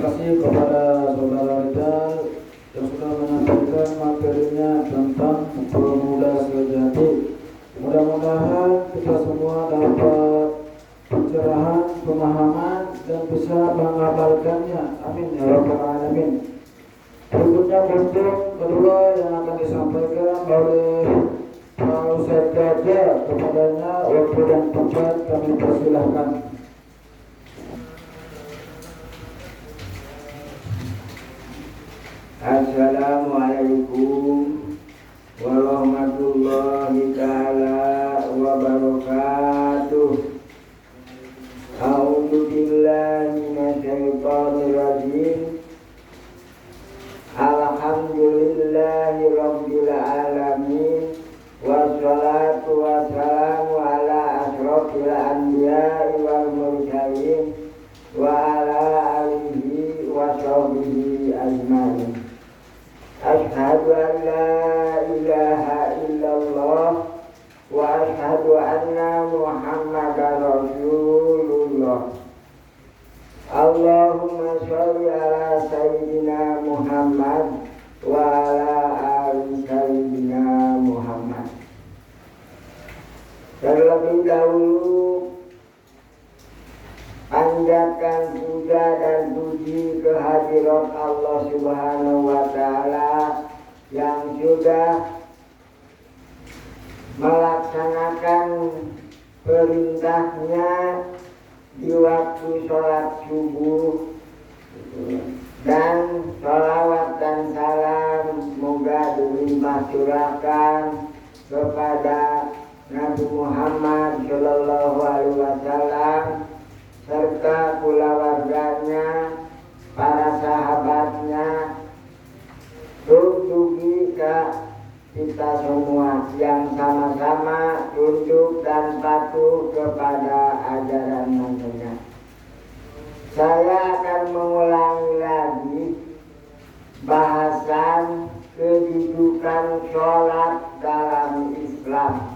kasih kepada saudara Rizal yang sudah menyampaikan materinya tentang pemuda sejati. Mudah-mudahan kita semua dapat pencerahan, pemahaman dan bisa mengamalkannya. Amin ya rabbal alamin. Berikutnya bentuk kedua yang akan disampaikan oleh Pak Ustaz Gajah. Kepadanya waktu dan tempat kami persilahkan. Assalamualaikum warahmatullahi ta'ala wabarakatuh. A'udzu billahi minasyaitonir rajim. Alhamdulillahi rabbil alamin. Wassalatu wassalamu ala asyrofil anbiya'i wal mursalin wa ala alihi wa sahbihi ajmain. Ashhadu an la ilaha illallah wa ashhadu anna Muhammadar Rasulullah. Allahumma sholli ala sayyidina Muhammad wa ala ali sayyidina Muhammad. Terlebih dahulu panjatkan puja dan puji kehadirat Allah Subhanahu wa Ta'ala yang sudah melaksanakan perintahnya di waktu sholat subuh, dan sholawat dan salam semoga dilimpah curahkan kepada Nabi Muhammad Sallallahu Alaihi Wasallam serta keluarganya, para sahabatnya, terutama kita semua yang sama-sama tunduk dan patuh kepada ajaran Nabi. Saya akan mengulangi lagi bahasan kedudukan sholat dalam Islam.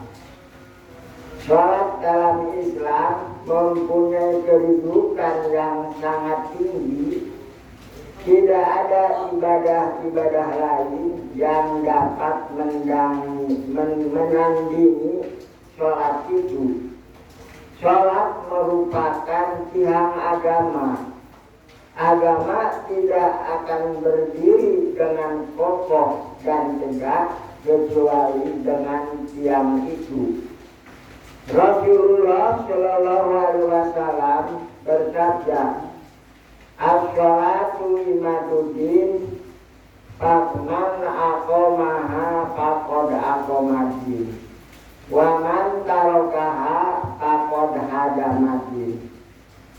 Sholat dalam Islam mempunyai kedudukan yang sangat tinggi. Tidak ada ibadah-ibadah lain yang dapat menandingi sholat itu. Sholat merupakan tiang agama. Agama tidak akan berdiri dengan kokoh dan tegak kecuali dengan tiang itu. Rasulullah Shallallahu Alaihi Wasallam bersabda, "As-sholatu imaduddin, fakman aqomaha faqad aqomadin, wa man tarokaha faqad hadamadin."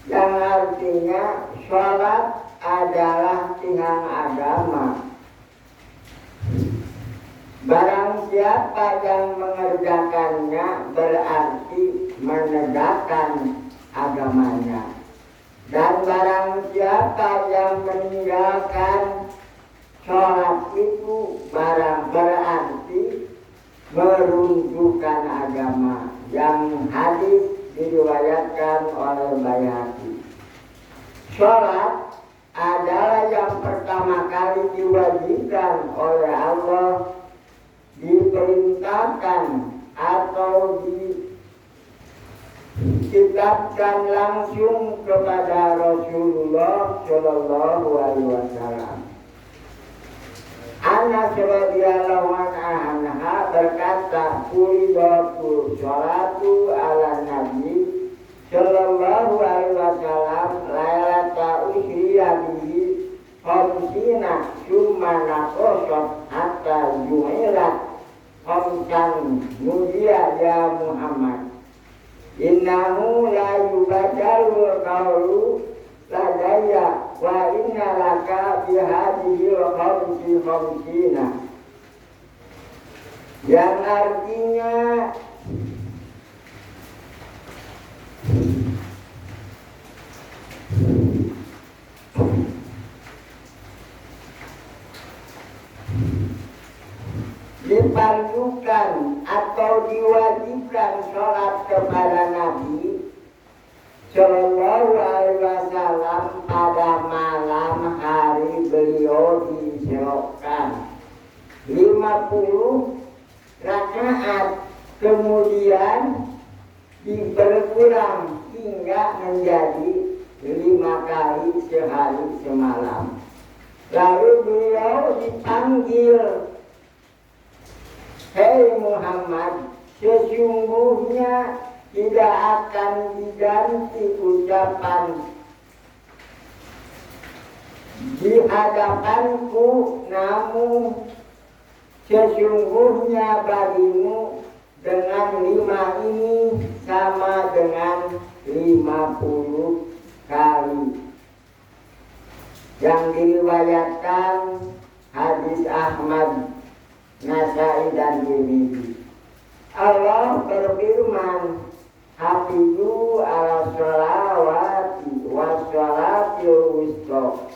Yang artinya sholat adalah tiang agama. Barang siapa yang mengerjakannya berarti menegakkan agamanya. Dan barang siapa yang meninggalkan sholat itu berarti meruntuhkan agama. Yang hadis diriwayatkan oleh Baihaqi. Sholat adalah yang pertama kali diwajibkan oleh Allah, diperintahkan atau dikitabkan langsung kepada Rasulullah Shallallahu Alaihi Wasallam. Anas radhiyallahu anha berkata, "Furidatul sholatu ala Nabi Shallallahu Alaihi Wasallam lailata usriya bihi khamsina summa naqasat hatta ju'ilat khamsan nudiya ya Muhammad. Innahu la yubadalu qawlu ladaya wa inna laka bihadihi wa khamsina." Yang artinya dipandukan atau diwajibkan sholat kepada Nabi Shallallahu Alaihi Wasallam pada malam hari beliau diserokkan 50 rakaat, kemudian diperkurang hingga menjadi 5 kali sehari semalam. Lalu beliau dipanggil, "Hei Muhammad, sesungguhnya tidak akan diganti ucapan di hadapanku, namun sesungguhnya bagimu dengan 5 ini sama dengan 50 kali." Yang diriwayatkan hadis Ahmad, Nasai dan Tirmidzi. Allah berfirman, "Hafizu ala sholawati wa sholatil wusta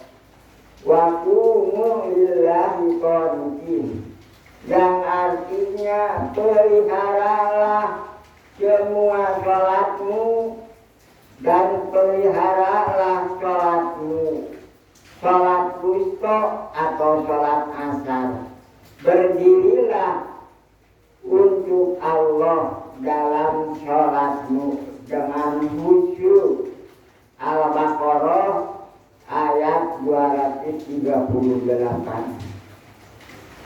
wa qumu lillahi qanitin." Yang artinya, peliharalah semua sholatmu dan peliharalah sholatmu, sholat wusta atau sholat asar. Berdirilah untuk Allah dalam sholatmu dengan khusyuk. Al-Baqarah ayat 238.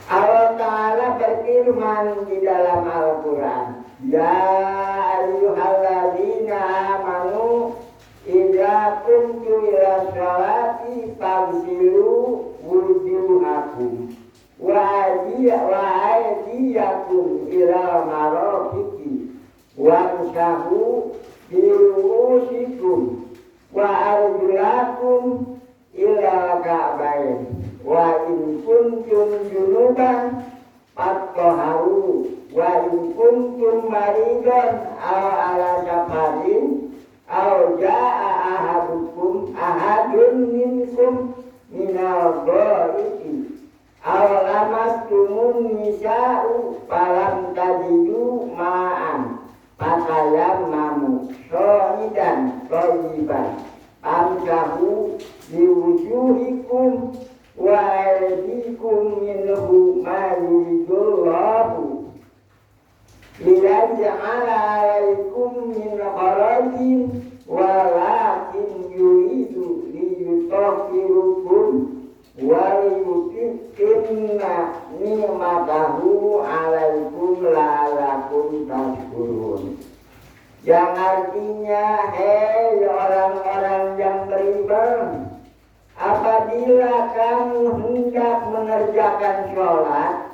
Allah Ta'ala berfirman di dalam Al-Quran, "Ya ayyuhalladzina amanu idza kuntum ila sholati faghsilu wujuhakum wa aydiyakum ila marafiqi wamsahu bi ru'usikum wa arjulakum ila ka'bayn wa in kuntum junuban fattahharu wa in kuntum maridan aw ala safarin aw jaa ahadun minkum minal ghaiti aw lamastumun nisa'u falam tajidu ma'an fatayammamu shahidan thayyiban famsahu biwujuhikum wa aydikum minhu ma yuridullahu liyaj'ala alaikum min kharajin walakin yuridu liyutahhirukum wa liyutimma ni'matahu alaikum la'allakum tashkurun. Yang artinya, hei orang-orang yang beriman, apabila kamu hendak mengerjakan sholat,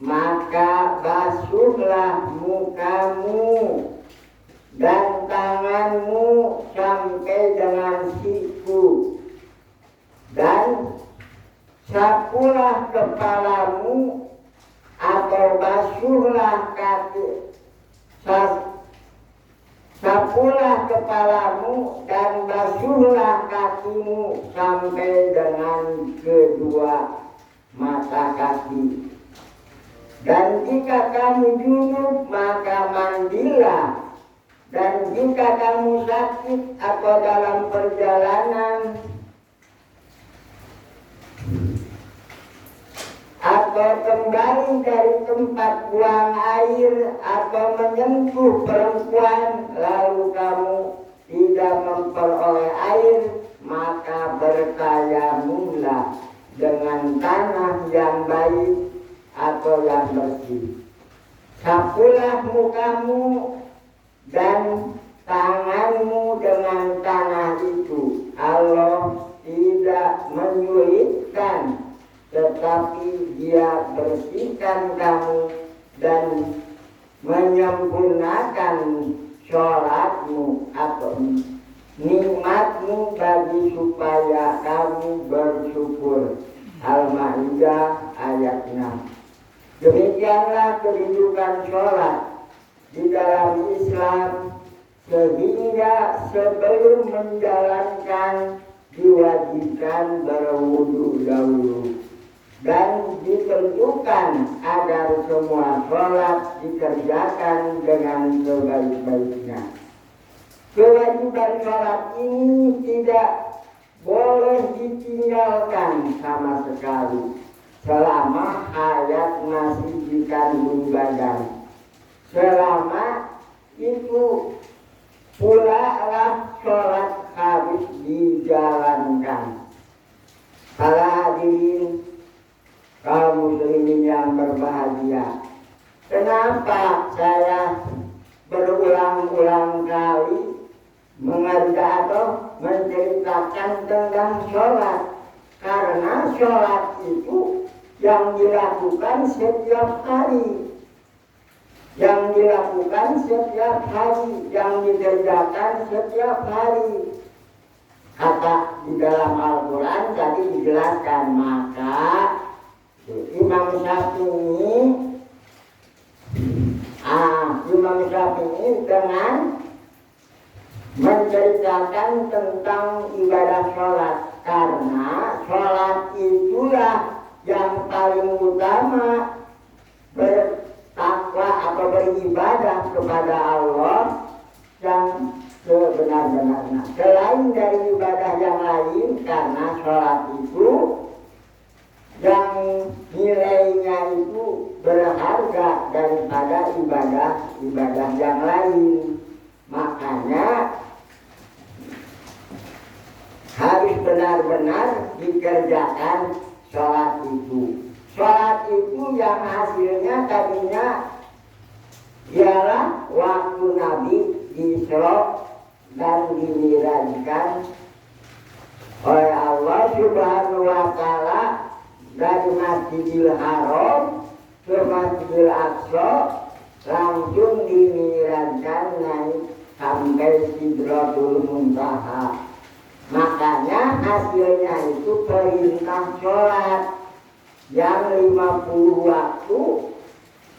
maka basuhlah mukamu dan tanganmu sampai dengan siku, dan sapulah kepalamu atau basuhlah kaki, sapulah kepalamu dan basuhlah kakimu sampai dengan kedua mata kaki. Dan jika kamu junub maka mandilah. Dan jika kamu sakit atau dalam perjalanan atau kembali dari tempat buang air atau menyentuh perempuan lalu kamu tidak memperoleh air, maka bertayamumlah dengan tanah yang baik atau yang bersih. Sapulah mukamu dan tanganmu dengan tanah itu. Allah tidak menyulitkan, tetapi Dia bersihkan kamu dan menyempurnakan sholatmu atau nikmatmu bagi supaya kamu bersyukur. Al-Ma'idah ayat 6. Demikianlah kedudukan sholat di dalam Islam, sehingga sebelum menjalankan diwajibkan berwudu dahulu, dan ditentukan agar semua sholat dikerjakan dengan sebaik-baiknya. Kewajiban sholat ini tidak boleh ditinggalkan sama sekali selama hayat masih dikandung badan. Selama itu pula lah sholat harus dijalankan. Para hadirin kaum muslimin yang berbahagia, kenapa saya berulang-ulang kali mengajak atau menceritakan tentang sholat? Karena sholat itu yang dilakukan setiap hari, yang dilakukan setiap hari, yang dikerjakan setiap hari. Kata di dalam Al-Quran tadi dijelaskan, maka Imam Syafi'i dengan menceritakan tentang ibadah sholat, karena sholat itulah yang paling utama bertakwa atau beribadah kepada Allah yang sebenar-benarnya. Selain dari ibadah yang lain, karena sholat itu yang nilainya itu berharga daripada ibadah-ibadah yang lain. Makanya harus benar-benar dikerjakan sholat itu. Sholat itu yang hasilnya tadinya ialah waktu Nabi Isra dan dimirajkan oleh Allah Subhanahu wa Ta'ala dari Masjidil Haram ke Masjidil Aqsa, langsung dimirajkan naik sampai Sidratul Muntaha. Makanya hasilnya itu perintah sholat yang 50 waktu.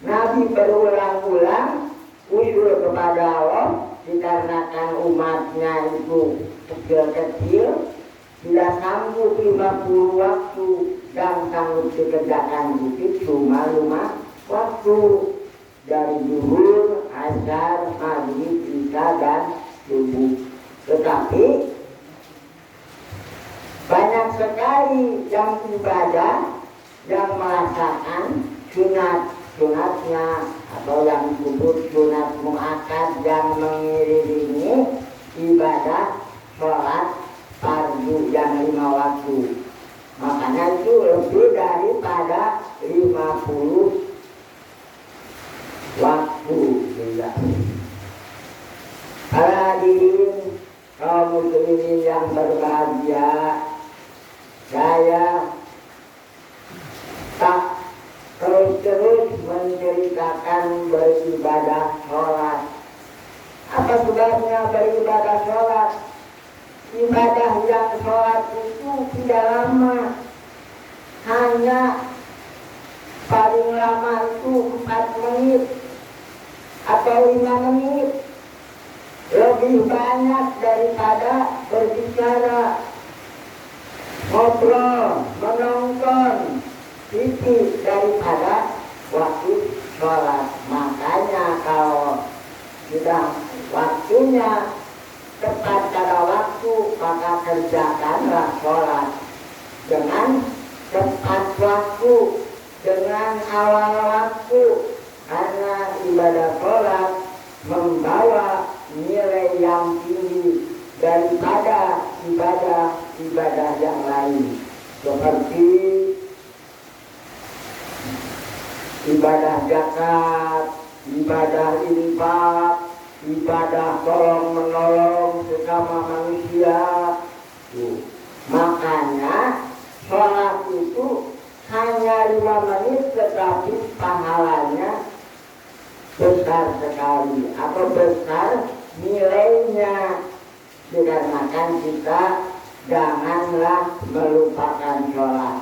Nabi berulang-ulang usul kepada Allah, dikarenakan umatnya itu kecil-kecil, tidak sanggup 50 waktu, yang sanggup dikerjakan itu cuma 5 waktu, dari zuhur, asar, maghrib, isya dan subuh. Tetapi banyak sekali yang ibadah yang merasakan sunatnya atau yang disebut sunat muakkad, yang mengiringi ibadah sholat fardu yang 5 waktu. Makanya itu lebih daripada 50 waktu. Para hadirin kaum muslimin yang berbahagia, saya tak terus-terus menceritakan beribadah sholat. Apa sebabnya beribadah sholat? Ibadah yang sholat itu tidak lama, hanya paling lama itu 4 menit atau 5 menit. Lebih banyak daripada berbicara, ngobrol, menonton TV daripada waktu sholat. Makanya kalau sudah waktunya tepat pada waktu, maka kerjakanlah sholat dengan tepat waktu, dengan awal waktu, karena ibadah sholat membawa nilai yang tinggi daripada ibadah-ibadah yang lain, seperti ibadah zakat, ibadah infak, ibadah tolong menolong sesama manusia. Makanya sholat itu hanya 5 menit, tetapi pahalanya besar sekali atau besar nilainya. Dikarenakan kita janganlah melupakan sholat.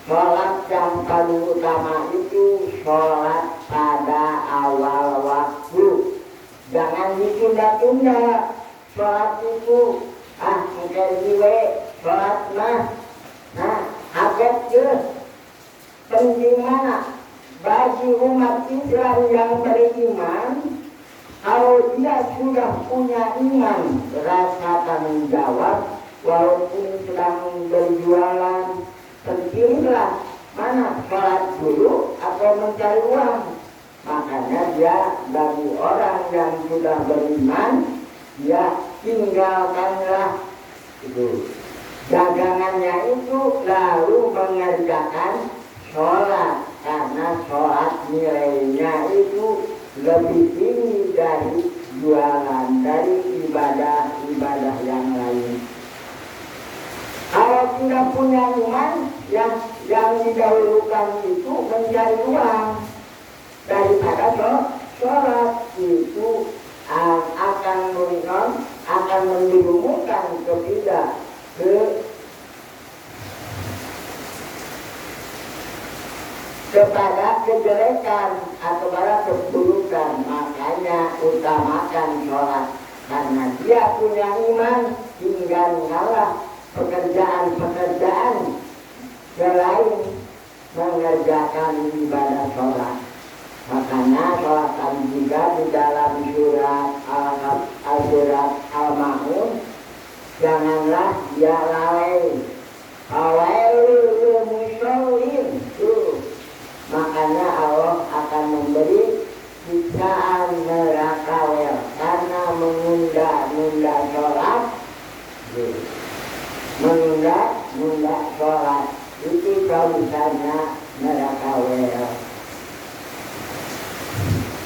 Sholat yang paling utama itu sholat pada awal waktu. Jangan ditunda-tunda sholat itu. Mungkin gue sholat agak penting mana bagi umat Islam yang beriman. Kalau dia sudah punya iman, rasa tanggung jawab walaupun sedang berjualan, terpilihlah mana sholat dulu atau mencari uang. Makanya dia bagi orang yang sudah beriman, dia tinggalkanlah itu dagangannya itu lalu mengerjakan sholat, karena sholat nilainya itu lebih tinggi dari jualan, dari ibadah-ibadah yang lain. Kalau tidak punya iman, yang didahulukan itu mencari uang daripada sholat, itu akan menjerumuskan kepada kejelekan atau pada keburukan. Makanya utamakan sholat, karena dia punya iman, tinggalkanlah pekerjaan-pekerjaan selain mengerjakan ibadah sholat. Makanya sholat juga di dalam surat Al-Ma'un, janganlah dia lalai. Awailul musholin. Makanya Allah akan memberi siksaan neraka karena menunda sholat. Menunda sholat itu misalnya neraka.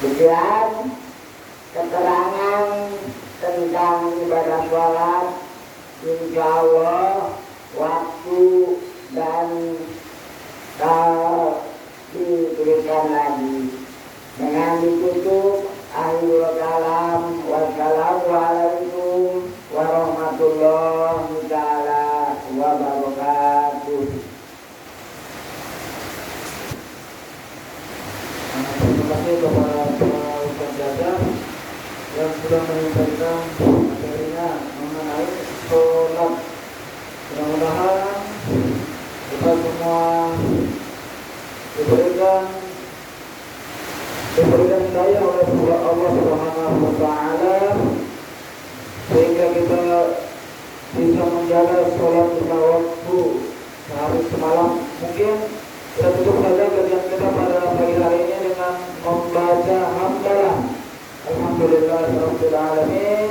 Kemudian keterangan tentang ibadah sholat, insya Allah waktu dan diberikan lagi. Dengan ditutup akhirul kalam. Wassalamualaikum warahmatullahi wabarakatuh. Terima kasih kepada Ustaz Jaja yang sudah menyampaikan materinya mengenai sholat. Mudah-mudahan kita semua diberikan hidayah oleh Allah Subhanahu wa Ta'ala, sehingga kita bisa menjaga sholat lima waktu sehari semalam. Mungkin kita tutup saja kajian kita pada pagi hari ini dengan membaca hamdalah alhamdulillahirabbil alamin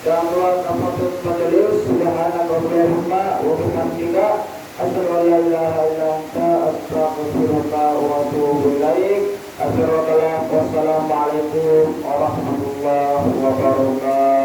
dan doa kafatul majelis. Subhanakallahumma wa bihamdika asyhadu an la ilaha illa anta astaghfiruka wa atubu ilaik. Assalamualaikum warahmatullahi wabarakatuh.